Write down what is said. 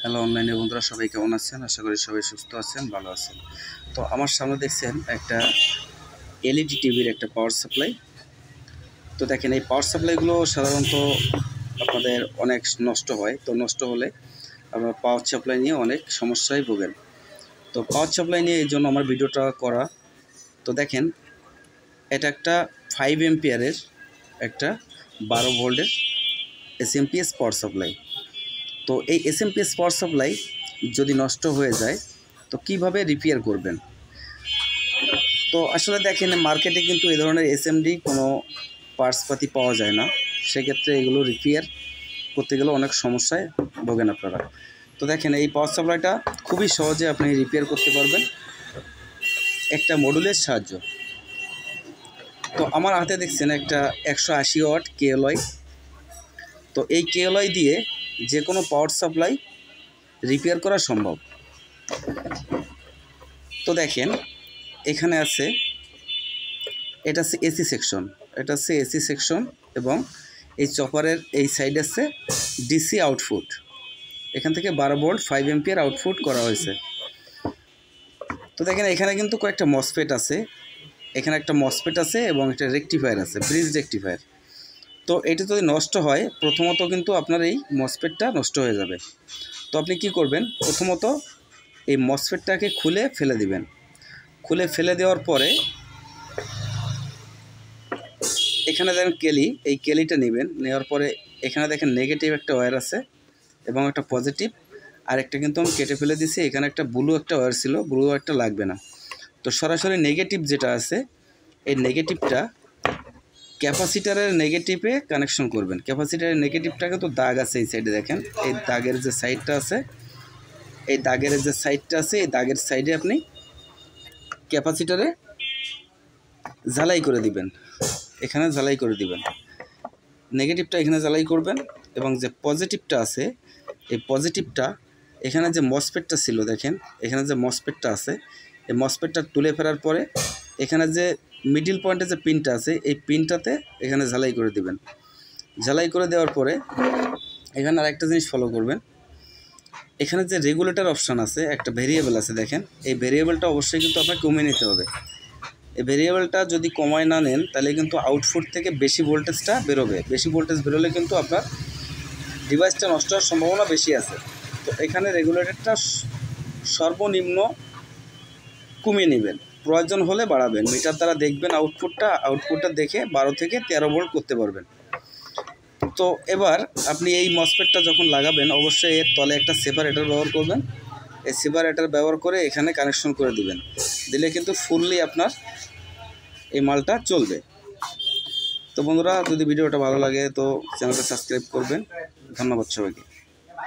Hello অনলাইনে বন্ধুরা, সবাই কেমন আছেন? আশা করি সবাই সুস্থ আছেন, ভালো আছেন। তো আমার সামনে দেখছেন একটা এলইডি টিভির একটা পাওয়ার সাপ্লাই। তো দেখেন, এই পাওয়ার সাপ্লাইগুলো সাধারণত আপনাদের অনেক নষ্ট হয়। তো নষ্ট হলে আপনার পাওয়ার সাপ্লাই নিয়ে অনেক সমস্যায় ভোগেন। তো পাওয়ার সাপ্লাই নিয়ে এই জন্য আমার ভিডিওটা করা। তো দেখেন, এটা একটা 5 এম্পিয়ারের একটা 12 ভোল্টের এসএমপিএস পাওয়ার সাপ্লাই। তো এই এসএমপিএস পাওয়ার সাপ্লাই যদি নষ্ট হয়ে যায় তো কিভাবে রিপেয়ার করবেন? তো আসলে দেখেন, মার্কেটে কিন্তু এই ধরনের এসএমডি কোনো পার্টসপাতি পাওয়া যায় না। সেক্ষেত্রে এগুলো রিপেয়ার করতে গেলে অনেক সমস্যায় ভোগেন আপনারা। তো দেখেন, এই পাওয়ার সাপ্লাইটা খুবই সহজে আপনি রিপেয়ার করতে পারবেন একটা মডুলের সাহায্য। তো আমার হাতে দেখছেন একটা 180 ওয়াট কেএলওয়াই। তো এই কেএলওয়াই দিয়ে যে কোনো পাওয়ার সাপ্লাই রিপেয়ার করা সম্ভব। তো দেখেন, এখানে আছে, এটা আছে এসি সেকশন, এটা আছে এসি সেকশন, এবং এই চপারের এই সাইড আছে ডিসি আউটপুট। এখান থেকে 12 ভোল্ট 5 এম্পিয়ার আউটপুট করা হয়েছে। তো দেখেন, এখানে কিন্তু কয়েকটা মসফেট আছে, এখানে একটা মসফেট আছে এবং একটা রেকটিফায়ার আছে, ব্রিজ রেকটিফায়ার। তো এটা যদি নষ্ট হয়, প্রথমত কিন্তু আপনার এই মসফেটটা নষ্ট হয়ে যাবে। তো আপনি কি করবেন? প্রথমত এই মসফেটটাকে খুলে ফেলে দিবেন। খুলে ফেলে দেওয়ার পরে এখানে দেখেন কেলি, এই কেলিটা নেবেন। নেওয়ার পরে এখানে দেখেন নেগেটিভ একটা ওয়্যার আছে এবং একটা পজিটিভ, আর একটা কিন্তু আমি কেটে ফেলে দিছি। এখানে একটা ব্লু একটা ওয়্যার ছিল, ব্লু ওয়্যারটা লাগবে না। তো সরাসরি নেগেটিভ যেটা আছে, এই নেগেটিভটা ক্যাপাসিটারের নেগেটিভে কানেকশন করবেন। ক্যাপাসিটারের নেগেটিভটা কিন্তু দাগ আছে এই সাইডে, দেখেন এই দাগের যে সাইডটা আছে, এই দাগের যে সাইডটা আছে, এই দাগের সাইডে আপনি ক্যাপাসিটারে ঝালাই করে দিবেন। এখানে ঝালাই করে দিবেন, নেগেটিভটা এখানে ঝালাই করবেন। এবং যে পজিটিভটা আছে, এই পজিটিভটা এখানে যে মসফেটটা ছিল, দেখেন এখানে যে মসফেটটা আছে, এই মসফেটটা তুলে ফেলার পরে এখানে যে মিডিল পয়েন্টে যে পিনটা আছে, এই পিনটাতে এখানে ঝালাই করে দিবেন। ঝালাই করে দেওয়ার পরে এখানে আরেকটা জিনিস ফলো করবেন। এখানে যে রেগুলেটর অপশান আছে, একটা ভেরিয়েবল আছে, দেখেন এই ভেরিয়েবলটা অবশ্যই কিন্তু আপনাকে কমিয়ে নিতে হবে। এই ভেরিয়েবলটা যদি কমায় না নেন, তাহলে কিন্তু আউটপুট থেকে বেশি ভোল্টেজটা বেরোবে। বেশি ভোল্টেজ বেরোলে কিন্তু আপনার ডিভাইসটা নষ্ট হওয়ার সম্ভাবনা বেশি আছে। তো এখানে রেগুলেটরটা সর্বনিম্ন কমিয়ে নেবেন, প্রয়োজন হলে বাড়াবেন। মিটার দ্বারা দেখবেন আউটপুটটা দেখে 12 থেকে 13 ভোল্ট করতে পারবেন। তো এবার আপনি এই মসফেটটা যখন লাগাবেন, অবশ্যই এর তলে একটা সেপারেটর ব্যবহার করবেন। এই সেপারেটর ব্যবহার করে এখানে কানেকশন করে দিবেন। দিলে কিন্তু ফুললি আপনার এই মালটা চলবে। তো বন্ধুরা, যদি ভিডিওটা ভালো লাগে তো চ্যানেলটা সাবস্ক্রাইব করবেন। ধন্যবাদ সবাইকে।